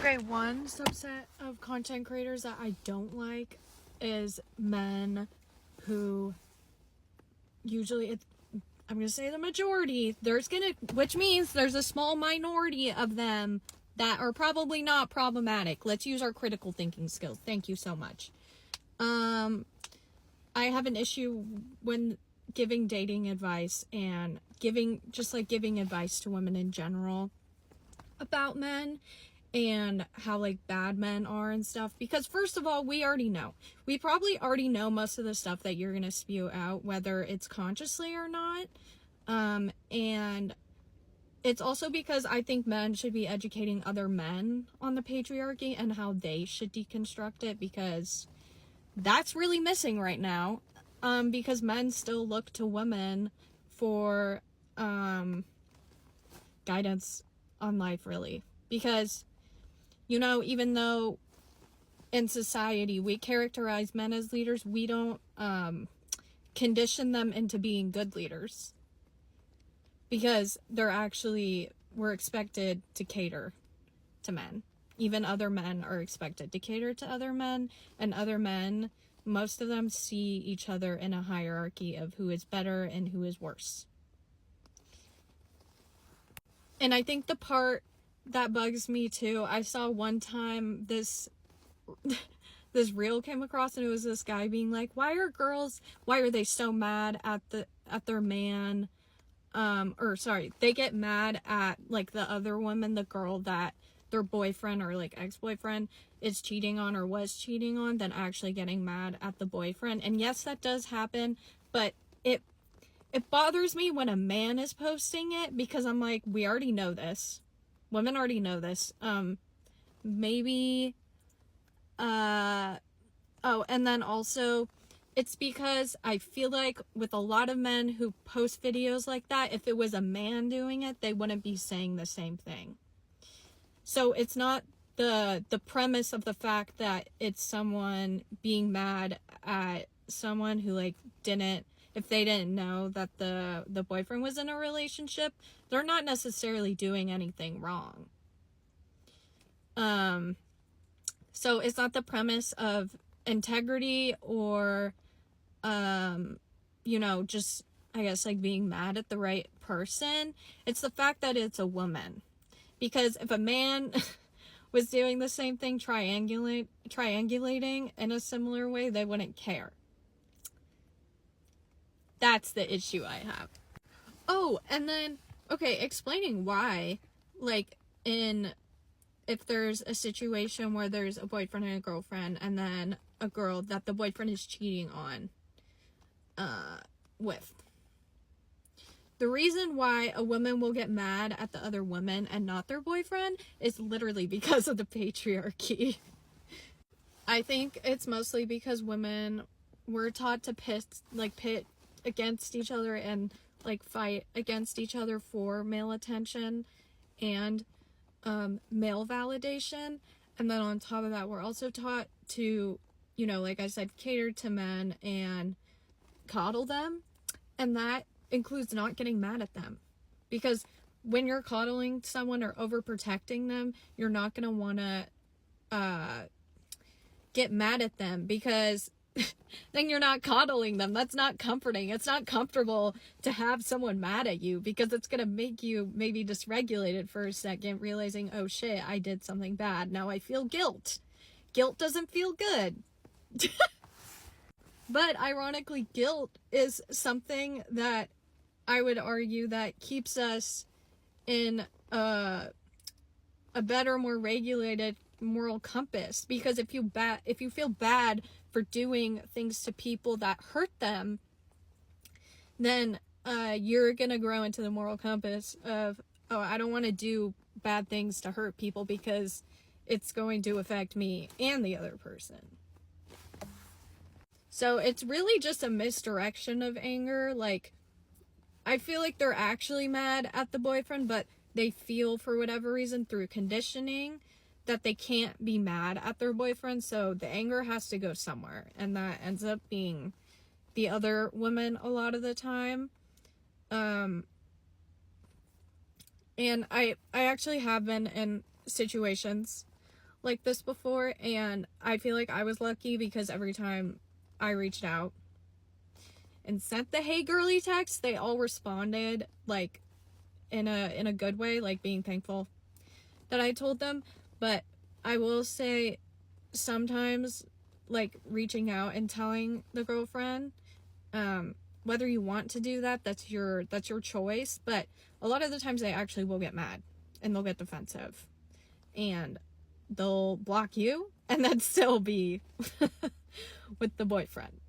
Okay, one subset of content creators that I don't like is men who usually, I'm going to say the majority, which means there's a small minority of them that are probably not problematic. Let's use our critical thinking skills. Thank you so much. I have an issue when giving dating advice and giving advice to women in general about men and how like bad men are and stuff, because first of all, we probably already know most of the stuff that you're gonna spew out, whether it's consciously or not. And it's also because I think men should be educating other men on the patriarchy and how they should deconstruct it, because that's really missing right now. Because men still look to women for guidance on life, really. Because, you know, even though in society we characterize men as leaders, we don't condition them into being good leaders. Because we're expected to cater to men. Even other men are expected to cater to other men, and other men, most of them see each other in a hierarchy of who is better and who is worse. And I think the part that bugs me too, I saw one time this reel came across, and it was this guy being like, why are they so mad at their man? They get mad at like the other woman, the girl that their boyfriend or like ex-boyfriend is cheating on or was cheating on, than actually getting mad at the boyfriend. And yes, that does happen, but it bothers me when a man is posting it, because I'm like, we already know this. Women already know this. And then also, it's because I feel like with a lot of men who post videos like that, if it was a man doing it, they wouldn't be saying the same thing. So it's not the premise of the fact that it's someone being mad at someone who like if they didn't know that the boyfriend was in a relationship, they're not necessarily doing anything wrong. So it's not the premise of integrity or, just, I guess, like being mad at the right person. It's the fact that it's a woman. Because if a man was doing the same thing, triangulating in a similar way, they wouldn't care. That's the issue I have. Oh, and then, okay, explaining why, like, if there's a situation where there's a boyfriend and a girlfriend, and then a girl that the boyfriend is cheating on, with. The reason why a woman will get mad at the other woman and not their boyfriend is literally because of the patriarchy. I think it's mostly because women were taught to pit against each other and like fight against each other for male attention and male validation. And then on top of that, we're also taught to, like I said, cater to men and coddle them. And that includes not getting mad at them, because when you're coddling someone or overprotecting them, you're not going to want to get mad at them, because then you're not coddling them. That's not comforting. It's not comfortable to have someone mad at you, because it's going to make you maybe dysregulated for a second, realizing, oh shit, I did something bad. Now I feel guilt. Guilt doesn't feel good. But ironically, guilt is something that I would argue that keeps us in a better, more regulated moral compass. Because if you feel bad for doing things to people that hurt them, then you're gonna grow into the moral compass of, oh, I don't want to do bad things to hurt people because it's going to affect me and the other person. So it's really just a misdirection of anger. Like, I feel like they're actually mad at the boyfriend, but they feel, for whatever reason, through conditioning, that they can't be mad at their boyfriend, so the anger has to go somewhere, and that ends up being the other woman a lot of the time. And I actually have been in situations like this before, and I feel like I was lucky because every time I reached out and sent the "hey girly" text, they all responded like in a good way, like being thankful that I told them. But I will say sometimes, like, reaching out and telling the girlfriend, whether you want to do that, that's your choice, but a lot of the times they actually will get mad and they'll get defensive and they'll block you and then still be with the boyfriend.